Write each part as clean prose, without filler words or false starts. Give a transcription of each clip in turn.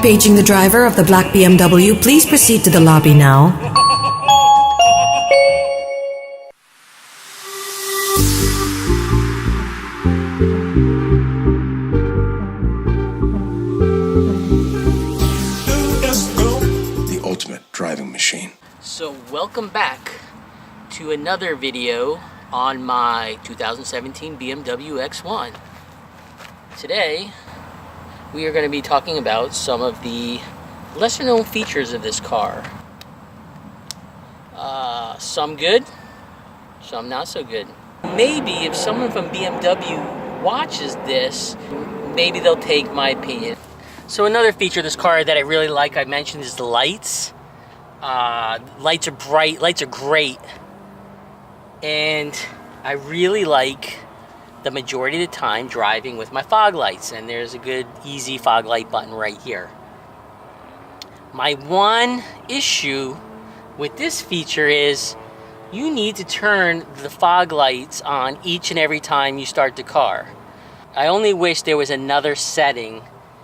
Paging the driver of the black BMW, please proceed to the lobby now. The ultimate driving machine. So welcome back to another video on my 2017 BMW X1. Today we are going to be talking about some of the lesser known features of this car. Some good, some not so good. Maybe if someone from BMW watches this, maybe they'll take my opinion. So another feature of this car that I really like, I mentioned, is the lights. Lights are bright, lights are great. And I really like the majority of the time driving with my fog lights, and there's a good easy fog light button right here. My one issue with this feature is you need to turn the fog lights on each and every time you start the car. I only wish there was another setting,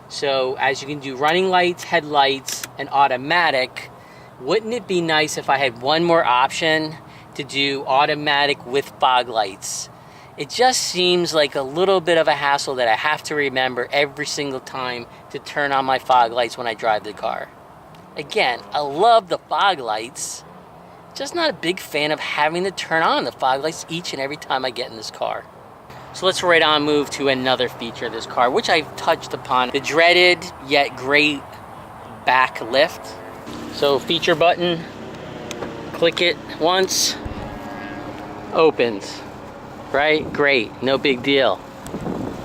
so as you can do running lights, headlights, and automatic. Wouldn't it be nice if I had one more option to do automatic with fog lights? It just seems like a little bit of a hassle that I have to remember every single time to turn on my fog lights when I drive the car. Again, I love the fog lights, just not a big fan of having to turn on the fog lights each and every time I get in this car. So let's right on move to another feature of this car, which I've touched upon, the dreaded yet great back lift. So feature button, click it once, opens. Right? Great. No big deal.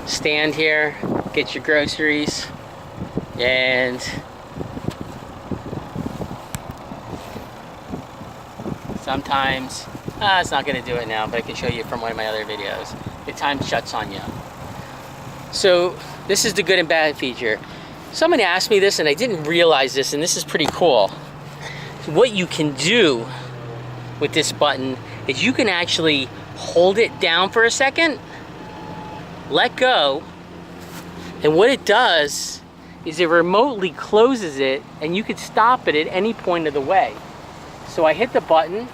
Stand here, get your groceries, and sometimes, it's not going to do it now, but I can show you from one of my other videos. The time shuts on you. So this is the good and bad feature. Somebody asked me this and I didn't realize this, and this is pretty cool. What you can do with this button is you can actually hold it down for a second, let go, and what it does is it remotely closes it, and you could stop it at any point of the way. So I hit the button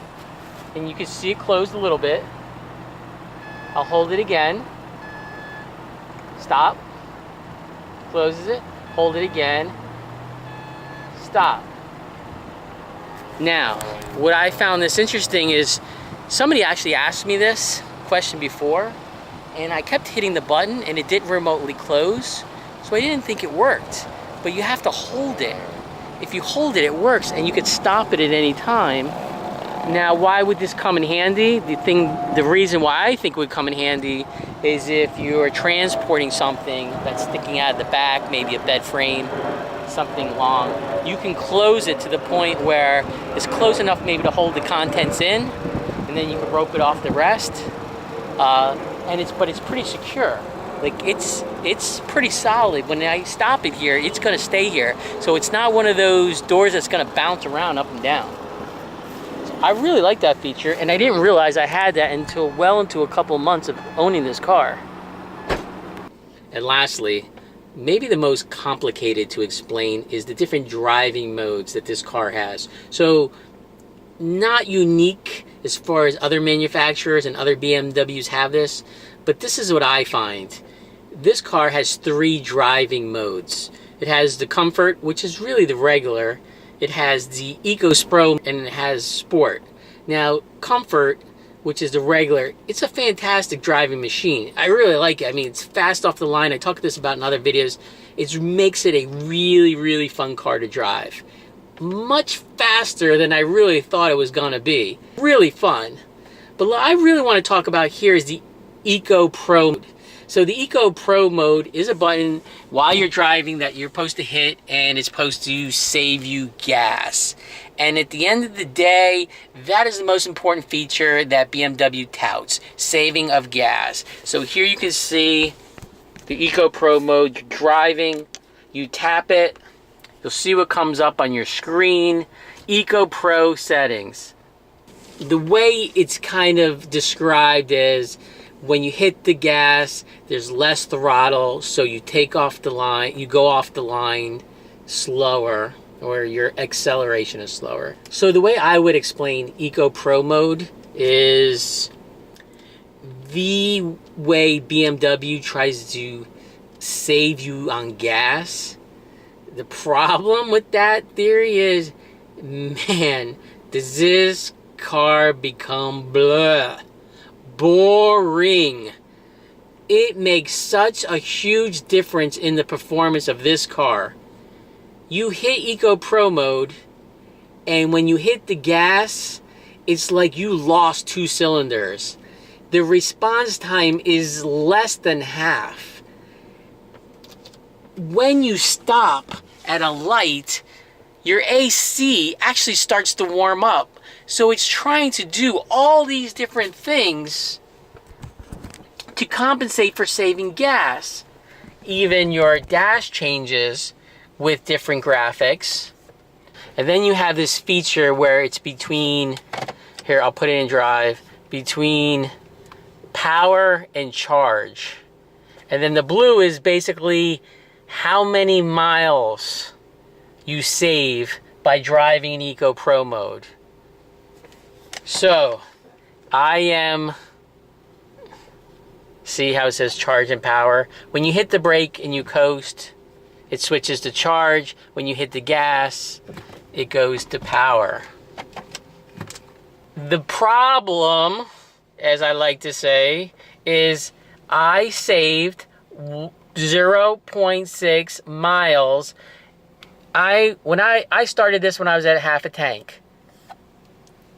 and you can see it closed a little bit. I'll hold it again, stop, closes it, hold it again, stop. Now, what I found this interesting is somebody actually asked me this question before, and I kept hitting the button and it didn't remotely close, so I didn't think it worked. But you have to hold it. If you hold it, it works, and you could stop it at any time. Now, why would this come in handy? The reason why I think it would come in handy is if you're transporting something that's sticking out of the back, maybe a bed frame, something long, you can close it to the point where it's close enough maybe to hold the contents in, and then you can rope it off the rest. But it's pretty secure. Like it's pretty solid. When I stop it here, it's gonna stay here. So it's not one of those doors that's gonna bounce around up and down. So I really like that feature, and I didn't realize I had that until well into a couple months of owning this car. And lastly, maybe the most complicated to explain is the different driving modes that this car has. So not unique as far as other manufacturers and other BMWs have this, but this is what I find. This car has 3 driving modes. It has the Comfort, which is really the regular. It has the Ecopro, and it has Sport. Now, Comfort, which is the regular, it's a fantastic driving machine. I really like it. I mean, it's fast off the line. I talked this about in other videos. It makes it a really, really fun car to drive. Much faster than I really thought it was gonna be. Really fun. But what I really want to talk about here is the Ecopro Mode. So the Ecopro Mode is a button while you're driving that you're supposed to hit, and it's supposed to save you gas. And at the end of the day, that is the most important feature that BMW touts, saving of gas. So here you can see the Ecopro Mode. You're driving, you tap it, you'll see what comes up on your screen. Ecopro settings. The way it's kind of described is when you hit the gas, there's less throttle, so you take off the line, you go off the line slower, or your acceleration is slower. So the way I would explain Ecopro Mode is the way BMW tries to save you on gas. The problem with that theory is, man, does this car become boring. It makes such a huge difference in the performance of this car. You hit Ecopro Mode, and when you hit the gas, it's like you lost 2 cylinders. The response time is less than half. When you stop at a light, your AC actually starts to warm up. So it's trying to do all these different things to compensate for saving gas. Even your dash changes with different graphics. And then you have this feature where it's between, here I'll put it in drive, between power and charge. And then the blue is basically how many miles you save by driving in Ecopro Mode. So, see how it says charge and power? When you hit the brake and you coast, it switches to charge. When you hit the gas, it goes to power. The problem, as I like to say, is I saved 0.6 miles. When I started this when I was at half a tank.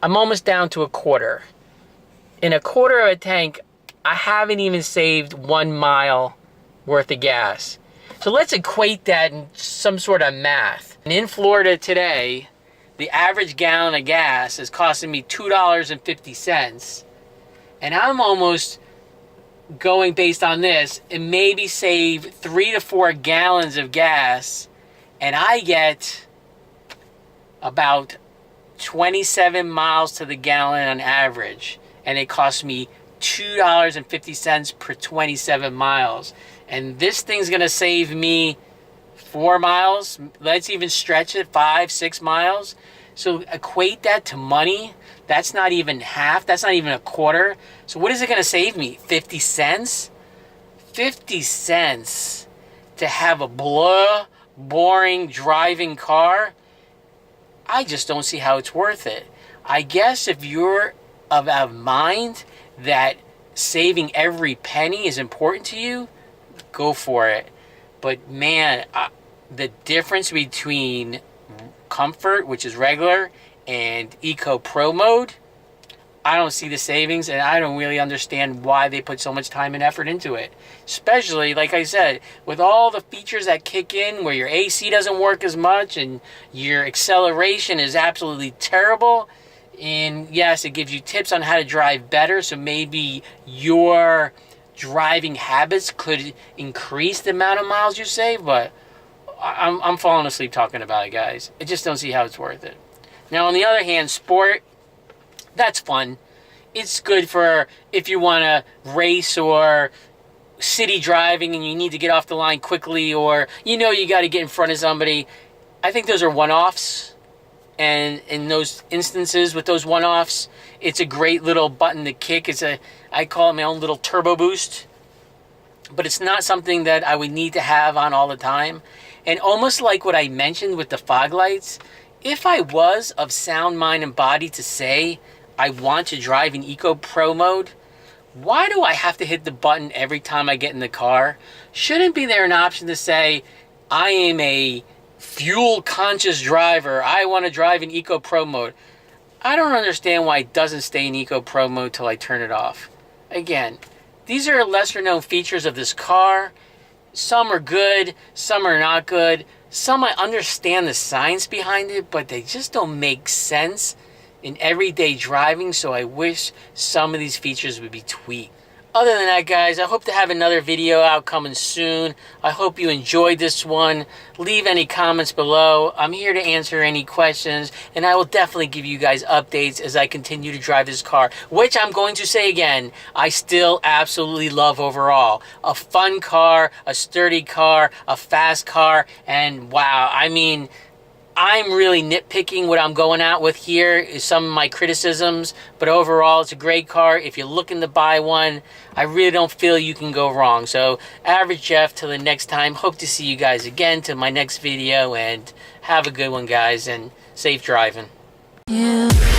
I'm almost down to a quarter. In a quarter of a tank, I haven't even saved 1 mile worth of gas. So let's equate that in some sort of math. And in Florida today, the average gallon of gas is costing me $2.50. And I'm almost going based on this and maybe save 3 to 4 gallons of gas. And I get about 27 miles to the gallon on average, and it costs me $2.50 per 27 miles. And this thing's gonna save me 4 miles. Let's even stretch it 5-6 miles. So equate that to money. That's not even half. That's not even a quarter. So what is it gonna save me? 50 cents? 50 cents to have a boring driving car? I just don't see how it's worth it. I guess if you're of a mind that saving every penny is important to you, go for it. But man, the difference between comfort, which is regular, and Ecopro Mode, I don't see the savings, and I don't really understand why they put so much time and effort into it. Especially, like I said, with all the features that kick in where your AC doesn't work as much and your acceleration is absolutely terrible. And yes, it gives you tips on how to drive better, so maybe your driving habits could increase the amount of miles you save, but I'm falling asleep talking about it, guys. I just don't see how it's worth it. Now, on the other hand, sport, that's fun. It's good for if you want to race or city driving and you need to get off the line quickly, or you got to get in front of somebody. I think those are one-offs. And in those instances with those one-offs, it's a great little button to kick. I call it my own little turbo boost. But it's not something that I would need to have on all the time. And almost like what I mentioned with the fog lights, if I was of sound mind and body to say I want to drive in Ecopro Mode, why do I have to hit the button every time I get in the car? Shouldn't be there an option to say, I am a fuel conscious driver, I want to drive in Ecopro Mode? I don't understand why it doesn't stay in Ecopro Mode till I turn it off. Again, these are lesser known features of this car. Some are good, some are not good. Some I understand the science behind it, but they just don't make sense in everyday driving, so I wish some of these features would be tweaked. Other than that, guys, I hope to have another video out coming soon. I hope you enjoyed this one. Leave any comments below. I'm here to answer any questions, and I will definitely give you guys updates as I continue to drive this car, which I'm going to say again, I still absolutely love overall. A fun car, a sturdy car, a fast car, and wow, I mean, I'm really nitpicking what I'm going out with here is some of my criticisms, but overall it's a great car. If you're looking to buy one, I really don't feel you can go wrong. So Average Jeff, till the next time, hope to see you guys again to my next video, and have a good one, guys, and safe driving. Yeah.